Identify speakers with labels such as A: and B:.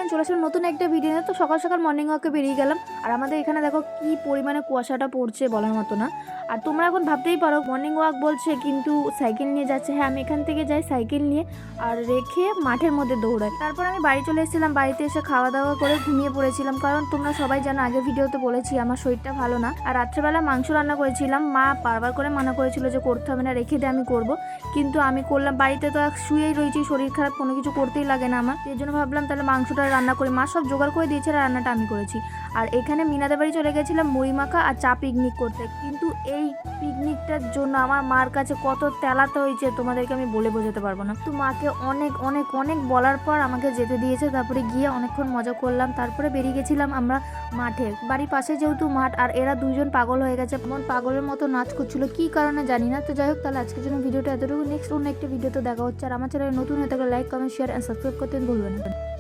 A: Friend, চলে আসলাম নতুন একটা ভিডিও নিয়ে। তো সকাল সকাল মর্নিং ওয়াকে বেরিয়ে গেলাম। আর আমাদের এখানে দেখো কি পরিমাণে কুয়াশাটা পড়ছে বলার মতো না। আর তোমরা এখন ভাবতেই পারো মর্নিং ওয়াক বলছে কিন্তু সাইকেল নিয়ে যাচ্ছে। হ্যাঁ, আমি এখান থেকে যাই সাইকেল নিয়ে আর রেখে মাঠের মধ্যে দৌড়াই। তারপর আমি বাড়ি চলে এসেছিলাম। বাড়িতে এসে খাওয়া দাওয়া করে ঘুমিয়ে পড়েছিলাম, কারণ তোমরা সবাই জানো আগের ভিডিওতে বলেছি আমার শরীরটা ভালো না। আর রাত্রেবেলা মাংস রান্না করেছিলাম। মা বারবার করে মানা করেছিল যে করতে হবে না, রেখে দে, আমি করব। কিন্তু আমি করলাম। বাড়িতে তো শুয়েই রয়েছি, শরীর খারাপ, কোনো কিছু করতেই লাগে না আমার। এই জন্য ভাবলাম তাহলে মাংসটা রান্না করি। মা সব জোগাড় করে দিয়েছে, রান্নাটা আমি করেছি। আর এখানে মিনাদের বাড়ি চলে গেছিলাম মুড়ি মাখা আর চা পিকনিক করতে। কিন্তু এই পিকনিকটার জন্য আমার মার কাছে কত তেলাতে হয়েছে তোমাদেরকে আমি বলে বোঝাতে পারবো না। তো মাকে অনেক অনেক অনেক বলার পর আমাকে যেতে দিয়েছে। তারপরে গিয়ে অনেকক্ষণ মজা করলাম। তারপরে বেরিয়ে গেছিলাম আমরা মাঠে। বাড়ির পাশে যেহেতু মাঠ, আর এরা দুজন পাগল হয়ে গেছে, এমন পাগলের মতো নাচ করছিল, কি কারণে জানি না। তো যাই হোক, তাহলে আজকের জন্য ভিডিওটা এতটুকু। নেক্সট অন্য একটা ভিডিওতে দেখা হচ্ছে। আর আমার চ্যানেলে নতুন হয়ে থাকলে like, comment, share and subscribe করতে ভুলবেন না।